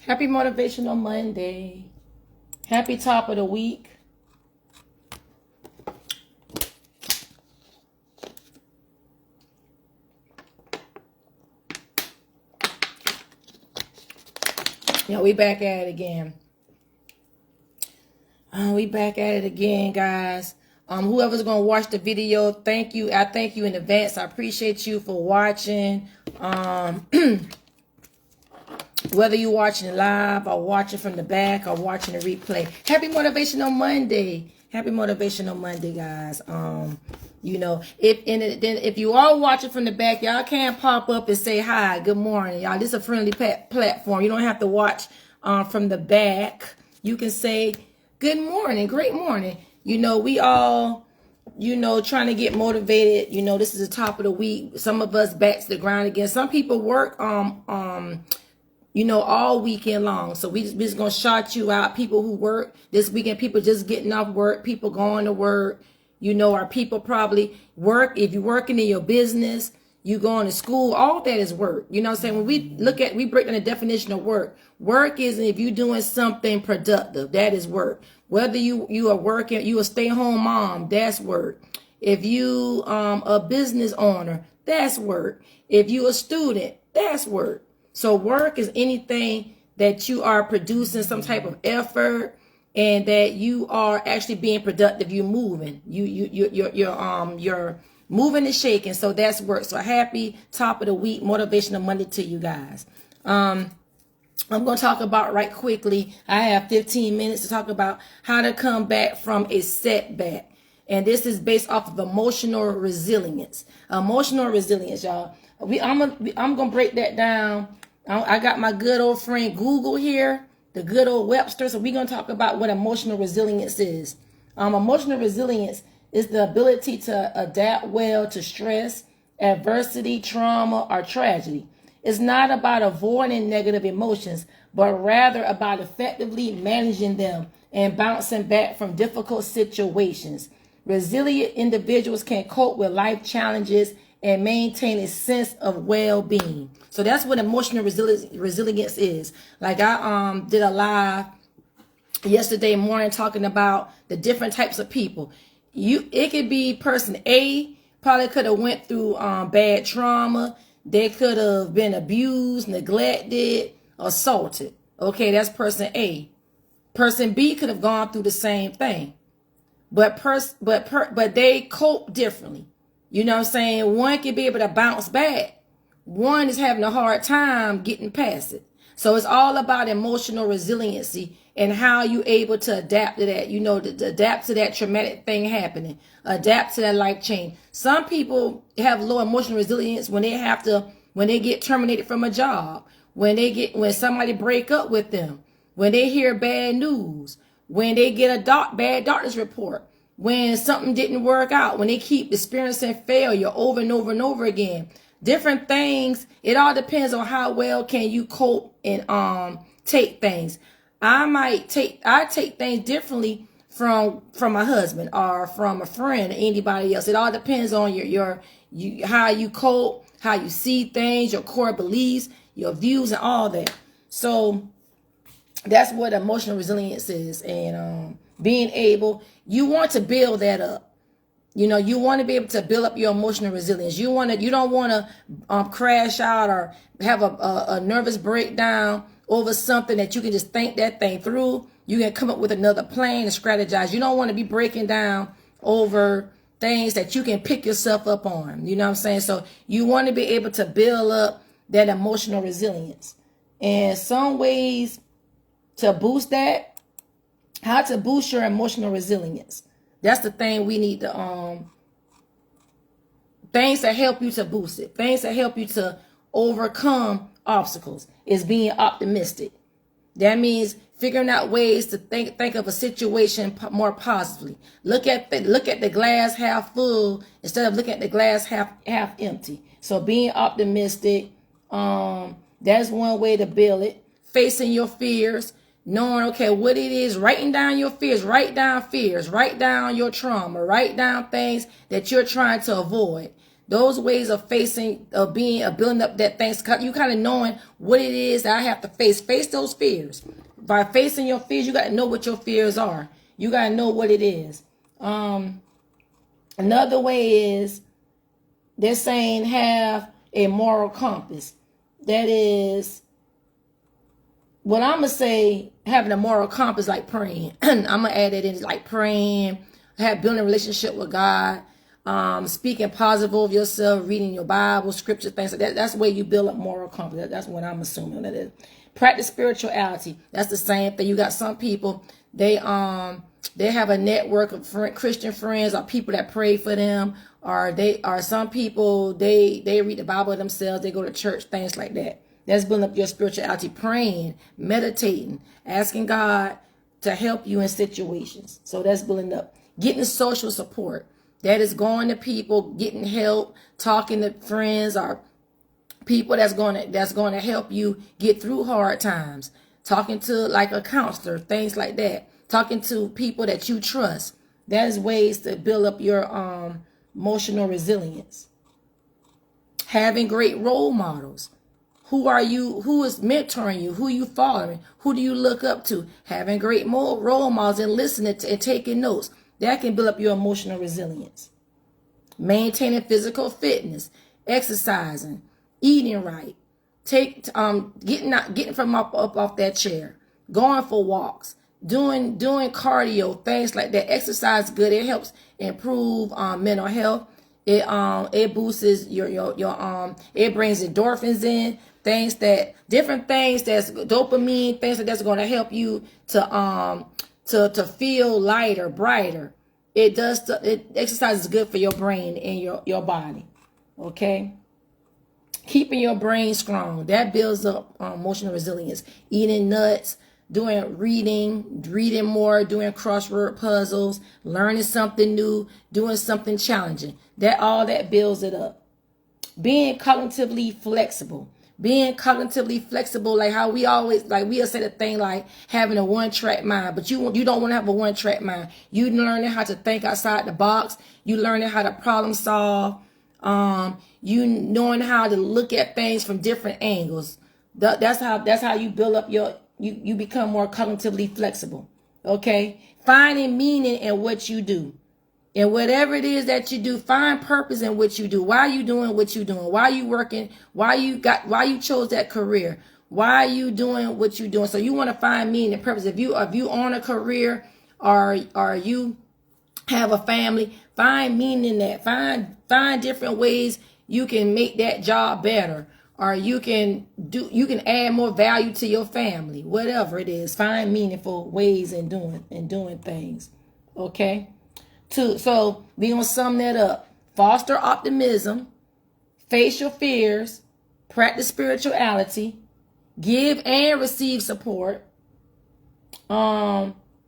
Happy Motivational Monday. Happy top of the week. Yeah, we back at it again. We back at it again, guys. Whoever's gonna watch the video, thank you. I thank you in advance. I appreciate you for watching. Whether you're watching live or watching from the back or watching the replay. Happy Motivational Monday. Happy Motivational Monday, guys. You know, if you are watching from the back, y'all can pop up and say hi, good morning, y'all. This is a friendly platform. You don't have to watch from the back. You can say good morning, great morning. You know, we all, you know, trying to get motivated. You know, this is the top of the week. Some of us back to the ground again. Some people work you know, all weekend long. So we just gonna shout you out. People who work this weekend, people just getting off work, people going to work. You know, our people probably work. If you're working in your business, you going to school, all that is work. You know what I'm saying? When we break down the definition of work. Work is if you're doing something productive, that is work. Whether you are working, you a stay-home mom, that's work. If you a business owner, that's work. If you a student, that's work. So work is anything that you are producing some type of effort and that you are actually being productive. You're moving. You're moving and shaking. So that's work. So a happy top of the week motivational Monday to you guys. I'm going to talk about right quickly. I have 15 minutes to talk about how to come back from a setback. And this is based off of emotional resilience. Emotional resilience, y'all. I'm going to break that down. I got my good old friend Google here, the good old Webster. So we're going to talk about what emotional resilience is. Emotional resilience is the ability to adapt well to stress, adversity, trauma, or tragedy. It's not about avoiding negative emotions, but rather about effectively managing them and bouncing back from difficult situations. Resilient individuals can cope with life challenges and maintain a sense of well-being. So that's what emotional resilience is. Like I did a live yesterday morning talking about the different types of people. It could be person A probably could have went through bad trauma. They could have been abused, neglected, assaulted. Okay, that's person A. Person B could have gone through the same thing. But they cope differently. You know what I'm saying? One can be able to bounce back. One is having a hard time getting past it. So it's all about emotional resiliency and how you're able to adapt to that, you know, to adapt to that traumatic thing happening, adapt to that life change. Some people have low emotional resilience when they get terminated from a job, when somebody break up with them, when they hear bad news, when they get a bad doctor's report, when something didn't work out, when they keep experiencing failure over and over and over again. Different things. It all depends on how well can you cope and take things. I take things differently from my husband or from a friend or anybody else. It all depends on how you cope, how you see things, your core beliefs, your views, and all that. So that's what emotional resilience is. And being able, you want to build that up. You know, you want to be able to build up your emotional resilience. You don't want to crash out or have a nervous breakdown over something that you can just think that thing through. You can come up with another plan and strategize. You don't want to be breaking down over things that you can pick yourself up on. You know what I'm saying? So you want to be able to build up that emotional resilience. And some ways to boost that, how to boost your emotional resilience. That's the thing we need to, things that help you to boost it. Things that help you to overcome obstacles is being optimistic. That means figuring out ways to think of a situation more positively. Look at the glass half full instead of looking at the glass half empty. So being optimistic, that's one way to build it. Facing your fears. Knowing, okay, what it is, writing down your fears, write down your trauma, write down things that you're trying to avoid. Those ways of facing, of building up that things, you kind of knowing what it is that I have to face. Face those fears. By facing your fears, you got to know what your fears are. You got to know what it is. Another way is they're saying have a moral compass. That is, what I'm going to say, having a moral compass, like praying. I'm going to add that in, like praying, building a relationship with God, speaking positive of yourself, reading your Bible, scripture, things like that. That's the way you build up moral compass. That's what I'm assuming that is. Practice spirituality. That's the same thing. You got some people, they have a network of Christian friends or people that pray for them, or some people, they read the Bible themselves, they go to church, things like that. That's building up your spirituality, praying, meditating, asking God to help you in situations. So that's building up. Getting social support. That is going to people, getting help, talking to friends or people that's going to help you get through hard times. Talking to like a counselor, things like that. Talking to people that you trust. That is ways to build up your emotional resilience. Having great role models. Who are you? Who is mentoring you? Who are you following? Who do you look up to? Having great role models and listening to and taking notes. That can build up your emotional resilience. Maintaining physical fitness, exercising, eating right, getting from up off that chair, going for walks, doing cardio, things like that. Exercise is good. It helps improve mental health. It boosts your it brings endorphins in, different things that's dopamine, things that's going to help you to feel lighter, brighter. Exercise is good for your brain and your body. Okay. Keeping your brain strong. That builds up emotional resilience. Eating nuts, reading more, doing crossword puzzles, learning something new, doing something challenging. All that builds it up. Being cognitively flexible. Like how we'll say the thing like having a one-track mind, but you don't want to have a one-track mind. You learning how to think outside the box. You learning how to problem solve. You knowing how to look at things from different angles. That's how you build up you become more cognitively flexible. Okay? Finding meaning in what you do. And whatever it is that you do, find purpose in what you do. Why are you doing what you're doing? Why are you working? Why you chose that career? Why are you doing what you're doing? So you want to find meaning and purpose. If you own a career or you have a family, find meaning in that. Find different ways you can make that job better. Or you can add more value to your family. Whatever it is. Find meaningful ways in doing things. Okay? So we're going to sum that up. Foster optimism, face your fears, practice spirituality, give and receive support,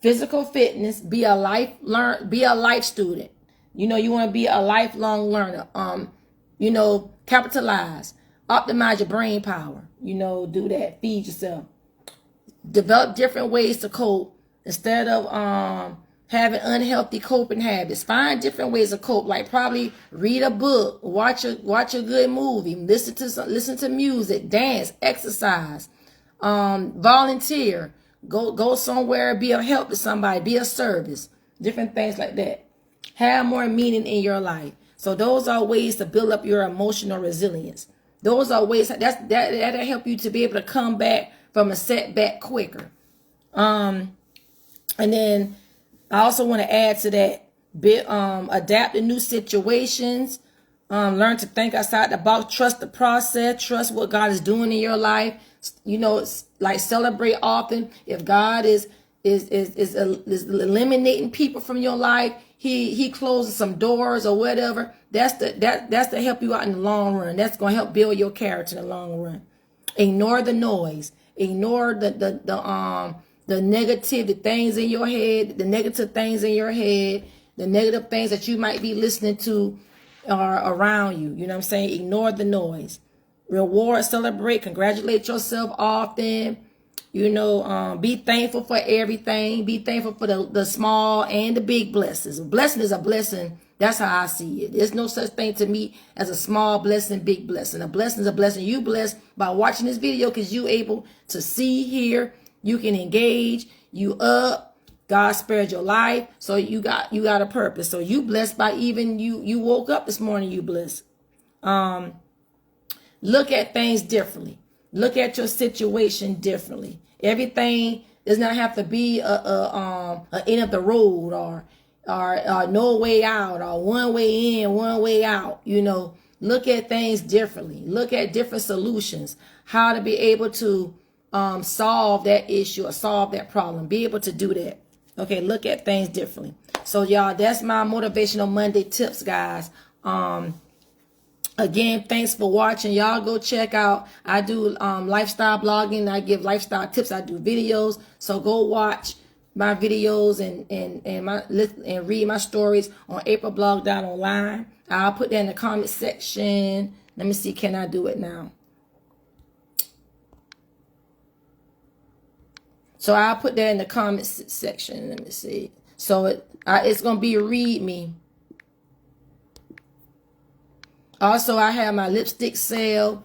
physical fitness, be a life student. You want to be a lifelong learner. Capitalize, optimize your brain power. Do that, feed yourself. Develop different ways to cope instead of having unhealthy coping habits. Find different ways to cope, like probably read a book, watch a good movie, listen to music, dance, exercise, volunteer, go somewhere, be of help to somebody, be of service, different things like that. Have more meaning in your life. So those are ways to build up your emotional resilience. Those are ways that'll help you to be able to come back from a setback quicker. And then I also want to add to that, adapt to new situations, learn to think outside the box, trust the process, trust what God is doing in your life. Like celebrate often. If God is eliminating people from your life, he closes some doors or whatever. That's to help you out in the long run. That's going to help build your character in the long run. Ignore the noise. Ignore the negative things in your head, the negative things in your head, the negative things that you might be listening to are around you. You know what I'm saying? Ignore the noise. Reward, celebrate, congratulate yourself often. Be thankful for everything. Be thankful for the small and the big blessings. A blessing is a blessing That's how I see it. There's no such thing to me as a small blessing, big blessing. A blessing is a blessing. You blessed by watching this video because you able to see, hear, you can engage, you up. God spared your life, so you got a purpose. So you blessed by even you woke up this morning, you blessed. Look at things differently. Look at your situation differently. Everything does not have to be a end of the road or no way out or one way in, one way out. You know, look at things differently. Look at different solutions. How to be able to solve that issue or solve that problem. Be able to do that. Okay, look at things differently. So y'all, that's my Motivational Monday tips, guys. Again, thanks for watching. Y'all go check out. I do lifestyle blogging. I give lifestyle tips. I do videos. So go watch my videos and read my stories on aprilblog.online. I'll put that in the comment section. Let me see. Can I do it now? So I'll put that in the comments section. Let me see. So it's going to be read me. Also, I have my lipstick sale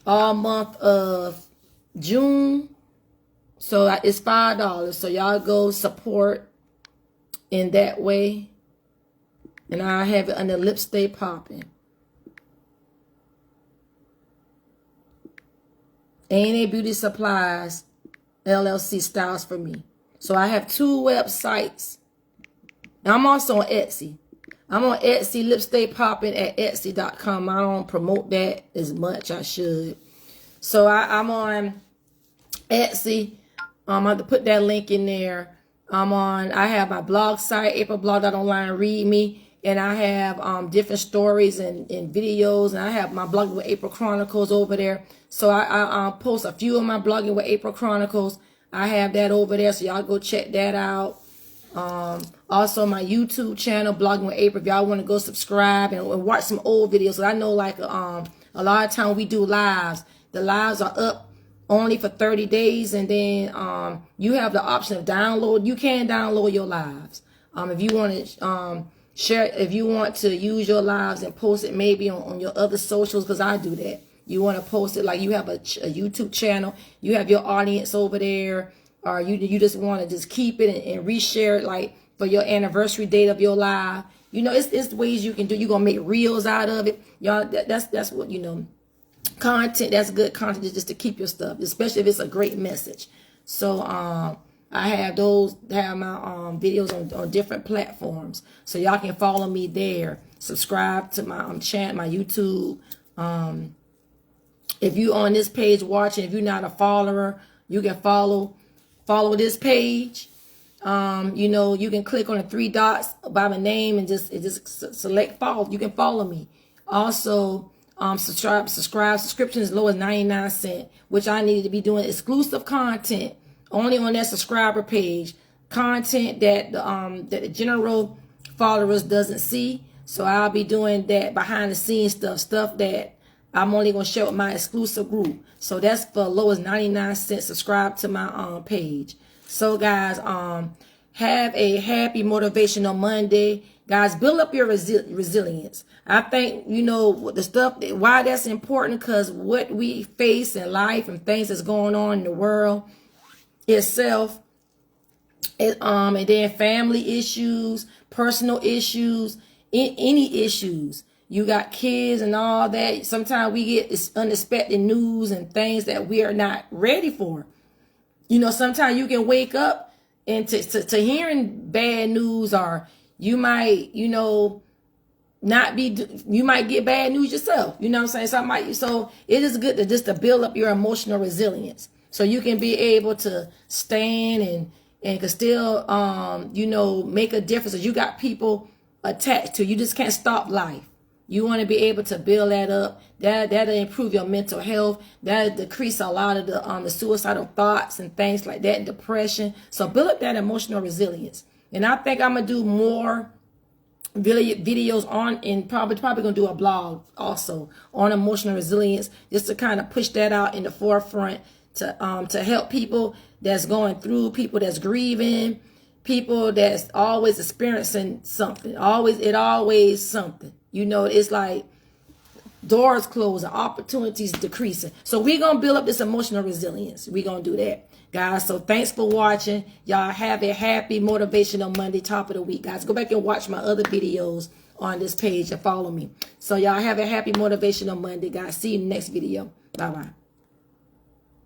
all month of June. So it's $5. So y'all go support in that way. And I have it under Lipstick Popping. A&A Beauty Supplies LLC styles for me. So I have 2 websites. And I'm also on Etsy. I'm on Etsy, Lipstick Popping at Etsy.com. I don't promote that as much. I should. So I'm on Etsy. I have to put that link in there. I have my blog site, aprilblog.online, read me. And I have different stories and videos. And I have my Blogging with April Chronicles over there. So I post a few of my Blogging with April Chronicles. I have that over there. So y'all go check that out. Also my YouTube channel, Blogging with April. If y'all want to go subscribe and watch some old videos. So I know like a lot of time we do lives. The lives are up only for 30 days. And then you have the option of download. You can download your lives. If you want to share, if you want to use your lives and post it maybe on your other socials, because I do that. You want to post it like you have a YouTube channel, you have your audience over there, or you just want to just keep it and reshare it like for your anniversary date of your live. You know, it's ways you can do. You're gonna make reels out of it, y'all. That's what, you know, content. That's good content, is just to keep your stuff, especially if it's a great message. So I have my videos on different platforms, so y'all can follow me there. Subscribe to my channel, my YouTube. If you on this page watching, if you're not a follower, you can follow this page. You know, you can click on the 3 dots by my name and just select follow. You can follow me. Also, subscription as low as 99 cents, which I needed to be doing exclusive content only on that subscriber page, content that the general followers doesn't see. So I'll be doing that behind the scenes stuff that I'm only going to share with my exclusive group. So that's for low as 99 cents. Subscribe to my page. So guys, have a happy Motivational Monday. Guys, build up your resilience. I think, you know, the stuff, why that's important, because what we face in life and things that's going on in the world itself, and then family issues, personal issues, any issues. You got kids and all that. Sometimes we get this unexpected news and things that we are not ready for. You know, sometimes you can wake up and to hearing bad news, or you might, you know, you might get bad news yourself. You know what I'm saying? So it is good to build up your emotional resilience, so you can be able to stand and can still, you know, make a difference. You got people attached to you. Just can't stop life. You want to be able to build that up. That'll improve your mental health. That'll decrease a lot of the suicidal thoughts and things like that, and depression. So build up that emotional resilience. And I think I'm gonna do more videos on, and probably gonna do a blog also on emotional resilience, just to kind of push that out in the forefront to help people that's going through, people that's grieving, people that's always experiencing something. Always something. You know, it's like doors closing, opportunities decreasing. So we're going to build up this emotional resilience. We're going to do that, guys. So thanks for watching. Y'all have a happy Motivational Monday, top of the week, guys. Go back and watch my other videos on this page and follow me. So y'all have a happy Motivational Monday, guys. See you in the next video. Bye-bye.